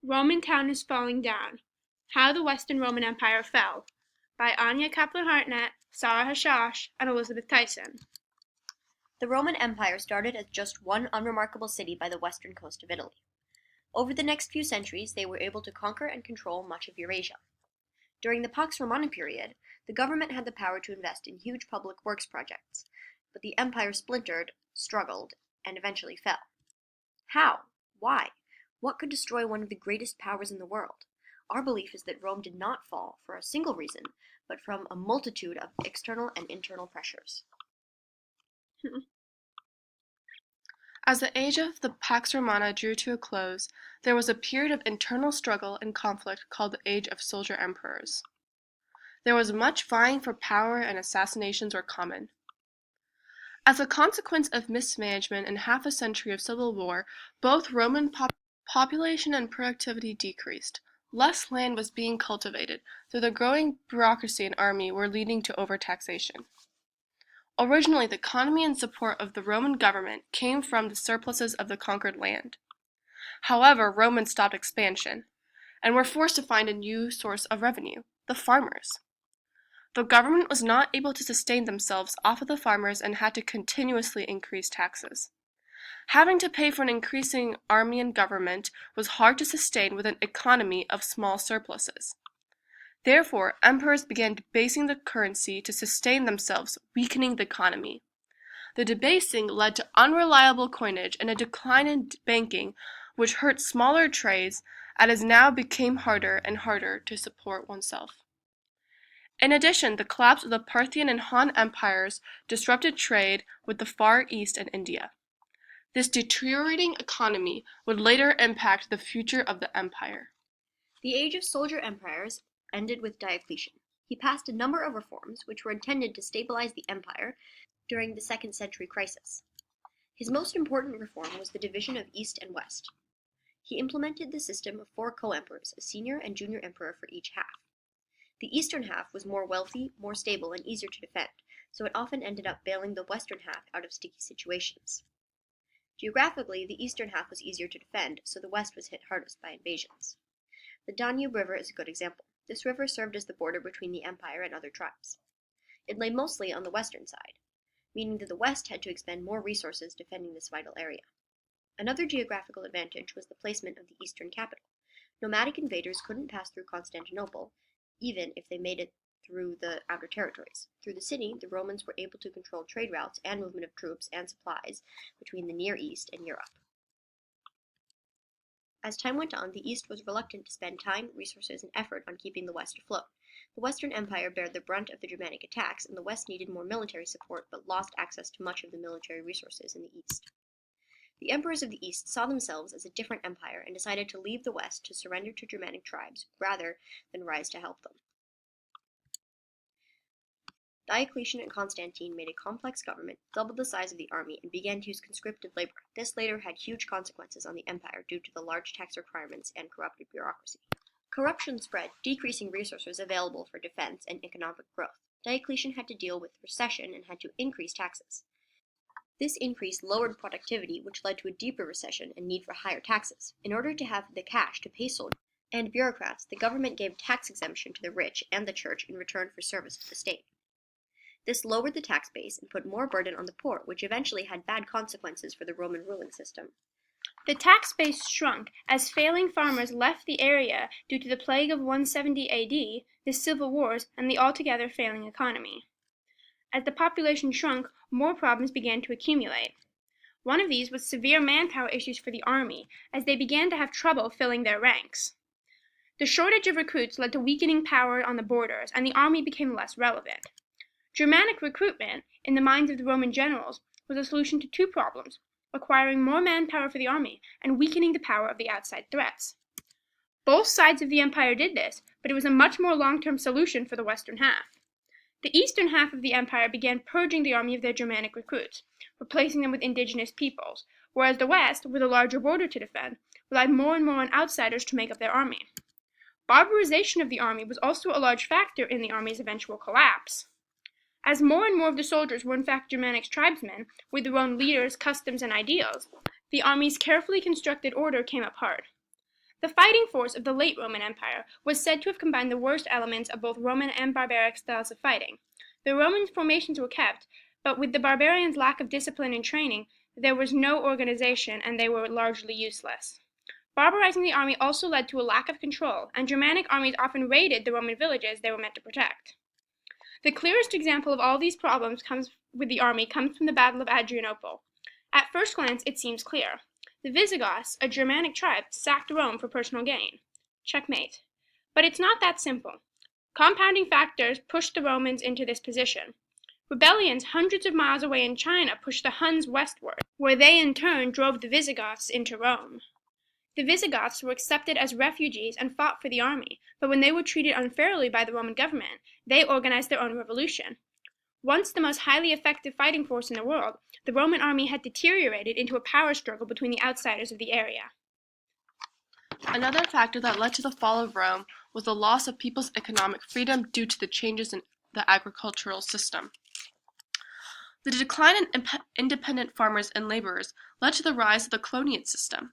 Roman Town is Falling Down: How the Western Roman Empire Fell, by Anya Kaplan-Hartnett, Sarah Hashash, and Elizabeth Tyson. The Roman Empire started as just one unremarkable city by the western coast of Italy. Over the next few centuries, they were able to conquer and control much of Eurasia. During the Pax Romana period, the government had the power to invest in huge public works projects, but the empire splintered, struggled, and eventually fell. How? Why? What could destroy one of the greatest powers in the world? Our belief is that Rome did not fall for a single reason, but from a multitude of external and internal pressures. As the age of the Pax Romana drew to a close, there was a period of internal struggle and conflict called the Age of Soldier Emperors. There was much vying for power and assassinations were common. As a consequence of mismanagement and half a century of civil war, both Roman population and productivity decreased. Less land was being cultivated, though the growing bureaucracy and army were leading to overtaxation. Originally, the economy and support of the Roman government came from the surpluses of the conquered land. However, Romans stopped expansion, and were forced to find a new source of revenue: the farmers. The government was not able to sustain themselves off of the farmers and had to continuously increase taxes. Having to pay for an increasing army and government was hard to sustain with an economy of small surpluses. Therefore, emperors began debasing the currency to sustain themselves, weakening the economy. The debasing led to unreliable coinage and a decline in banking, which hurt smaller trades, and as now became harder and harder to support oneself. In addition, the collapse of the Parthian and Han empires disrupted trade with the Far East and India. This deteriorating economy would later impact the future of the empire. The age of soldier empires ended with Diocletian. He passed a number of reforms which were intended to stabilize the empire during the 2nd century crisis. His most important reform was the division of East and West. He implemented the system of 4 co-emperors, a senior and junior emperor for each half. The eastern half was more wealthy, more stable, and easier to defend, so it often ended up bailing the western half out of sticky situations. Geographically, the eastern half was easier to defend, so the west was hit hardest by invasions. The Danube River is a good example. This river served as the border between the empire and other tribes. It lay mostly on the western side, meaning that the west had to expend more resources defending this vital area. Another geographical advantage was the placement of the eastern capital. Nomadic invaders couldn't pass through Constantinople, even if they made it through the outer territories. Through the city, the Romans were able to control trade routes and movement of troops and supplies between the Near East and Europe. As time went on, the East was reluctant to spend time, resources, and effort on keeping the West afloat. The Western Empire bared the brunt of the Germanic attacks, and the West needed more military support but lost access to much of the military resources in the East. The emperors of the East saw themselves as a different empire and decided to leave the West to surrender to Germanic tribes rather than rise to help them. Diocletian and Constantine made a complex government, doubled the size of the army, and began to use conscripted labor. This later had huge consequences on the empire due to the large tax requirements and corrupted bureaucracy. Corruption spread, decreasing resources available for defense and economic growth. Diocletian had to deal with recession and had to increase taxes. This increase lowered productivity, which led to a deeper recession and need for higher taxes. In order to have the cash to pay soldiers and bureaucrats, the government gave tax exemption to the rich and the church in return for service to the state. This lowered the tax base and put more burden on the poor, which eventually had bad consequences for the Roman ruling system. The tax base shrunk as failing farmers left the area due to the plague of 170 AD, the civil wars, and the altogether failing economy. As the population shrunk, more problems began to accumulate. One of these was severe manpower issues for the army, as they began to have trouble filling their ranks. The shortage of recruits led to weakening power on the borders, and the army became less relevant. Germanic recruitment, in the minds of the Roman generals, was a solution to 2 problems: acquiring more manpower for the army and weakening the power of the outside threats. Both sides of the empire did this, but it was a much more long-term solution for the western half. The eastern half of the empire began purging the army of their Germanic recruits, replacing them with indigenous peoples, whereas the west, with a larger border to defend, relied more and more on outsiders to make up their army. Barbarization of the army was also a large factor in the army's eventual collapse. As more and more of the soldiers were in fact Germanic tribesmen, with their own leaders, customs, and ideals, the army's carefully constructed order came apart. The fighting force of the late Roman Empire was said to have combined the worst elements of both Roman and barbaric styles of fighting. The Roman formations were kept, but with the barbarians' lack of discipline and training, there was no organization and they were largely useless. Barbarizing the army also led to a lack of control, and Germanic armies often raided the Roman villages they were meant to protect. The clearest example of all these problems comes from the Battle of Adrianople. At first glance, it seems clear. The Visigoths, a Germanic tribe, sacked Rome for personal gain. Checkmate. But it's not that simple. Compounding factors pushed the Romans into this position. Rebellions hundreds of miles away in China pushed the Huns westward, where they in turn drove the Visigoths into Rome. The Visigoths were accepted as refugees and fought for the army, but when they were treated unfairly by the Roman government, they organized their own revolution. Once the most highly effective fighting force in the world, the Roman army had deteriorated into a power struggle between the outsiders of the area. Another factor that led to the fall of Rome was the loss of people's economic freedom due to the changes in the agricultural system. The decline in independent farmers and laborers led to the rise of the coloniate system.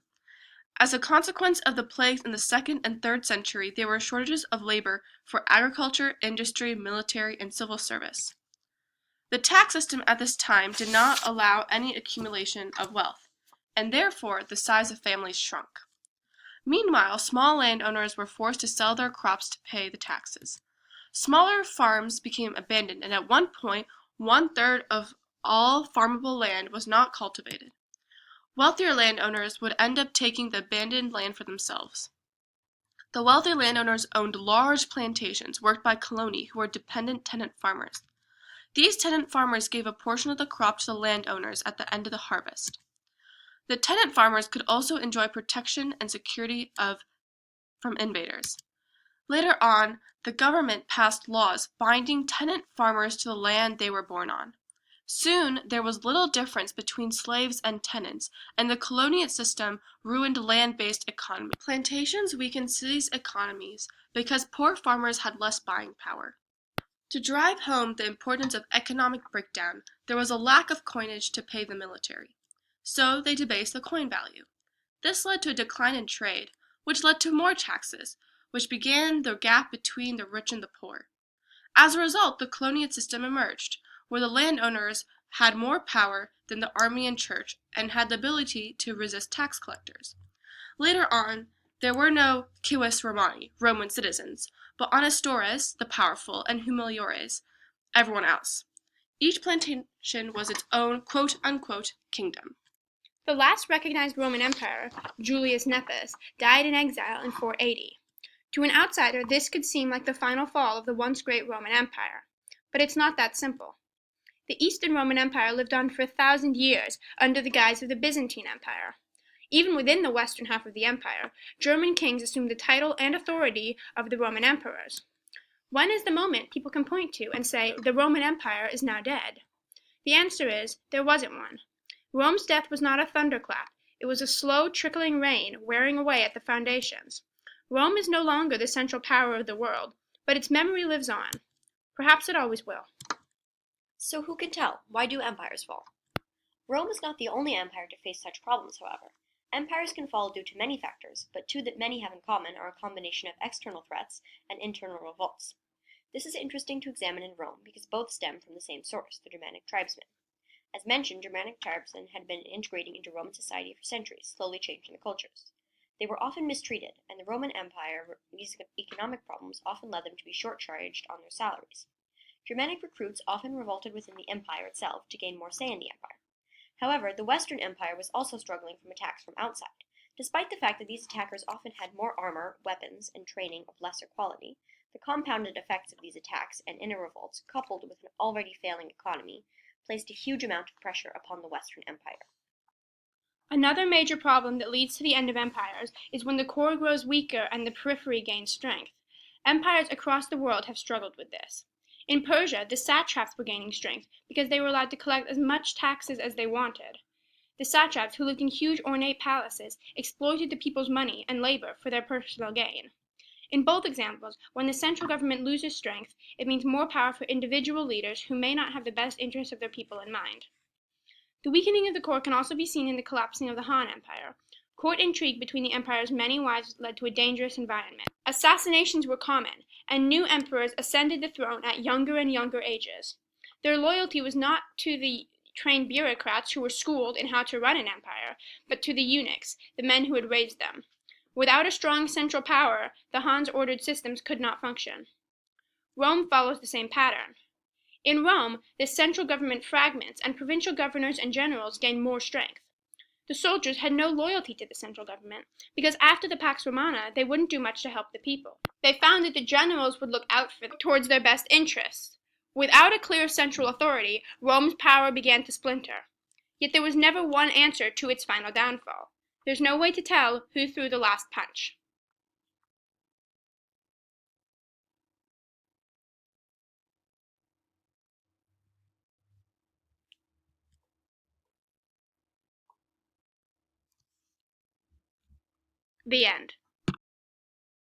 As a consequence of the plagues in the 2nd and 3rd century, there were shortages of labor for agriculture, industry, military, and civil service. The tax system at this time did not allow any accumulation of wealth, and therefore the size of families shrunk. Meanwhile, small landowners were forced to sell their crops to pay the taxes. Smaller farms became abandoned, and at one point, 1/3 of all farmable land was not cultivated. Wealthier landowners would end up taking the abandoned land for themselves. The wealthy landowners owned large plantations worked by coloni who were dependent tenant farmers. These tenant farmers gave a portion of the crop to the landowners at the end of the harvest. The tenant farmers could also enjoy protection and security from invaders. Later on, the government passed laws binding tenant farmers to the land they were born on. Soon, there was little difference between slaves and tenants, and the coloniate system ruined land-based economy. Plantations weakened cities' economies because poor farmers had less buying power. To drive home the importance of economic breakdown, there was a lack of coinage to pay the military. So they debased the coin value. This led to a decline in trade, which led to more taxes, which began the gap between the rich and the poor. As a result, the coloniate system emerged, where the landowners had more power than the army and church and had the ability to resist tax collectors. Later on, there were no cives Romani, Roman citizens, but honestores, the powerful, and humiliores, everyone else. Each plantation was its own quote-unquote kingdom. The last recognized Roman emperor, Julius Nepos, died in exile in 480. To an outsider, this could seem like the final fall of the once great Roman Empire. But it's not that simple. The Eastern Roman Empire lived on for 1,000 years under the guise of the Byzantine Empire. Even within the western half of the empire, German kings assumed the title and authority of the Roman emperors. When is the moment people can point to and say, the Roman Empire is now dead? The answer is, there wasn't one. Rome's death was not a thunderclap. It was a slow, trickling rain, wearing away at the foundations. Rome is no longer the central power of the world, but its memory lives on. Perhaps it always will. So who can tell? Why do empires fall? Rome is not the only empire to face such problems, however. Empires can fall due to many factors, but two that many have in common are a combination of external threats and internal revolts. This is interesting to examine in Rome because both stem from the same source, the Germanic tribesmen. As mentioned, Germanic tribesmen had been integrating into Roman society for centuries, slowly changing the cultures. They were often mistreated, and the Roman Empire's economic problems often led them to be short-charged on their salaries. Germanic recruits often revolted within the empire itself to gain more say in the empire. However, the Western Empire was also struggling from attacks from outside. Despite the fact that these attackers often had more armor, weapons, and training of lesser quality, the compounded effects of these attacks and inner revolts, coupled with an already failing economy, placed a huge amount of pressure upon the Western Empire. Another major problem that leads to the end of empires is when the core grows weaker and the periphery gains strength. Empires across the world have struggled with this. In Persia, the satraps were gaining strength because they were allowed to collect as much taxes as they wanted. The satraps, who lived in huge ornate palaces, exploited the people's money and labor for their personal gain. In both examples, when the central government loses strength, it means more power for individual leaders who may not have the best interests of their people in mind. The weakening of the core can also be seen in the collapsing of the Han Empire. Court intrigue between the empire's many wives led to a dangerous environment. Assassinations were common, and new emperors ascended the throne at younger and younger ages. Their loyalty was not to the trained bureaucrats who were schooled in how to run an empire, but to the eunuchs, the men who had raised them. Without a strong central power, the Hans-ordered systems could not function. Rome follows the same pattern. In Rome, the central government fragments, and provincial governors and generals gain more strength. The soldiers had no loyalty to the central government, because after the Pax Romana, they wouldn't do much to help the people. They found that the generals would look out towards their best interests. Without a clear central authority, Rome's power began to splinter. Yet there was never one answer to its final downfall. There's no way to tell who threw the last punch. The end.